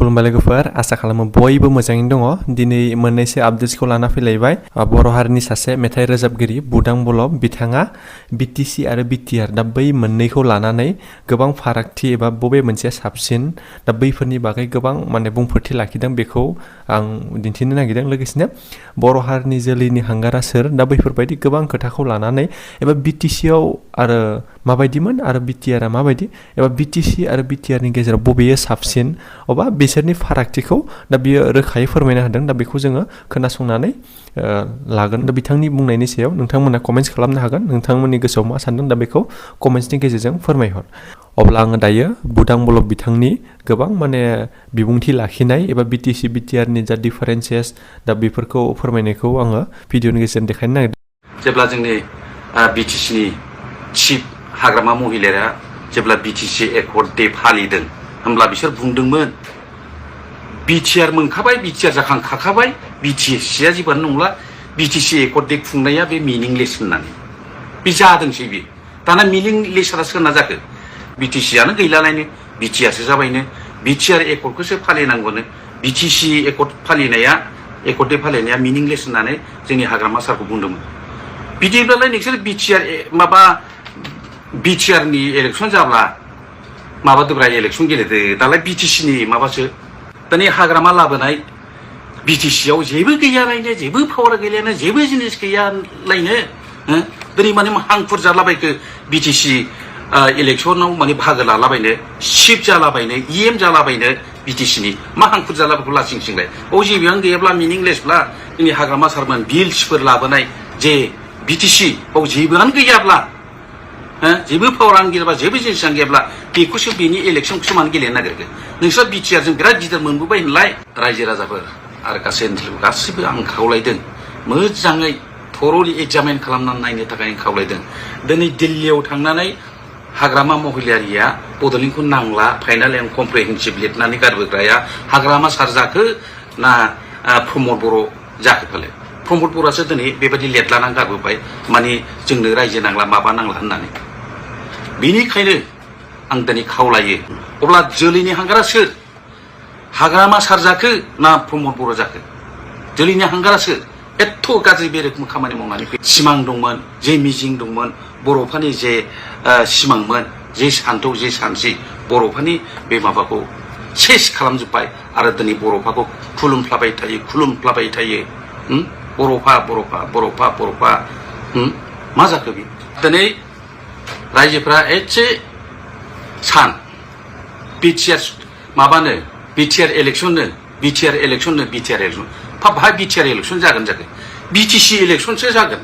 खुलुमबाय लोगोफोर आसा खालामो बयबो मोजाङैनो दङ दिनै मोननैसो आपडेट्सखौ लाना फैलायबाय बर' हारिनि सासे मेथाइ रोजाबगिरि बुदां बलब बिथाङा बिटिसि आरो बिटिआर दा बै मोननैखौ लानानै गोबां फारागथि एबा बबे मोनसेया साबसिन दा बैफोरनि बागै गोबां बुंफोरथि लाखिदों बेखौ आं दिन्थिनो नागिरदों लोगोसेनो बर' हारिनि जोलैनि हांगारा सोर दा बैफोरबायदि गोबां खोथाखौ लानानै एबा बिटिसिआव आरो माबायदिमोन आरो बिटिआरआ माबायदि एबा बिटिसि आरो बिटिआरनि गेजेराव बबेयो साबसिन अबा बिसोरनि फारागथिखौ दा बियो रोखायै फोरमायना होदों दा बेखौ जोङो खोनासंनानै लागोन दा बिथांनि बुंनायनि सायाव नोंथांमोना कमेन्ट्स खालामनो हागोन नोंथांमोननि गोसोआव मा सानदों दा बेखौ कमेन्ट्सनि गेजेरजों फोरमायहर अब्ला आङो दायो बुदां बलब बिथांनि गोबां बिबुंथि लाखिनाय एबा बिटिसि बिटिआरनि जा डिफारेन्सेस दा बेफोरखौ फोरमायनायखौ आङो भिडिअनि गेजेरजों देखायनो नागिरदों जेब्ला जोंनि बिटिसिनि चिफ हाग्रामा महिलाया जेब्ला बिटिसि एकर्ड डे फालिदों होमब्ला बिसोर बुंदोंमोन बिटिआर मोनखाबाय बिटिआर जाखांखाबाय बिटिसिआ जेबोआनो नंला बिटिसि एकर्ड डे खुंनाया बे मिनिंलेस होननानै बे जादोंसै बे दाना मिनिंलेसआ सोरना जाखो बिटिसिआनो गैलालायनो बिटिआरसो जाबायनो बिटिआर एकर्डखौसो फालिनांगौनो बिटिसि एकर्ड फालिनाया एकर्ड डे फालिनाया मिनिंलेस होननानै जोंनि हाग्रामा सारखौ बुंदोंमोन बिदिब्लालाय नोंसोर बिटिआरनि इलेक्सन जाब्ला माबादोब्रा इलेक्सन गेलेदो दालाय बिटिसिनि माबासो दानि हाग्रामा लाबोनाय बिटिसिआव जेबो गैयालायनो जेबो पावार गैयालायनो जेबो जिनिस गैयालायनो दिनै हांखुर जालाबायखो बिटिसि इलेक्सनाव बाहागो लालाबायनो चिफ जालाबायनो इएम जालाबायनो बिटिसिनि मा हांखुर जालाबायखौ लासिं सिंलाय जेबोआनो गैयाब्ला मिनिंलेसब्ला जोंनि हाग्रामा सारमोन बिल्सफोर लाबोनाय जे बिटिसि जेबोआनो गैयाब्ला जेबो पावारानो गैयाब्ला जेबो जिनिसानो गैयाब्ला बेखौसो बेनि इलेक्सनखौसो मानो गेलेनो नागिरखो नोंस्रा बिटिआरजों बिराद गिदिर मोनबोबाय होनलाय रायजो राजाफोर आरो गासैबो आं खावलायदों मोजाङै थरलि एग्जामिन खालामनानै नायनो थाखाय आं खावलायदों दिनै दिल्लीयाव थांनानै हाग्रामा महिलारिया बड'लेण्डखौ नांला फाइनाल एन्ड कमप्रिहेन्सिभ लिरनानै गारबोग्राया हाग्रामा सार जाखो ना प्रमद बर' जाखो फालाय प्रमद बर'आसो दिनै बेबायदि लिरलानानै गारबोबाय जोंनो रायजो नांला माबा नांला होननानै बेनिखायनो आं दिनै खावलायो अब्ला जोलैनि हांगारा सोर हाग्रामा सार जाखो ना प्रमद बर' जाखो जोलैनि हांगारा सोर एथ' गाज्रि बे रोखोम खामानि मावनानै सिमां दंमोन जे मिजिं दंमोन बर'फोरनि जे सिमांमोन जे सान्थौ जे सानस्रि बर'फोरनि बे माबाखौ सेस खालामजोब्बाय आरो दिनै बर'फोरखौ खुलुमफ्लाबाय थायो बर'फा मा जाखो बे दिनै रायजोफ्रा एसे सान बिटिआर इलेक्सन बाहाय बिटिआर इलेक्सन जागोन बिटिसि इलेक्सनसो जागोन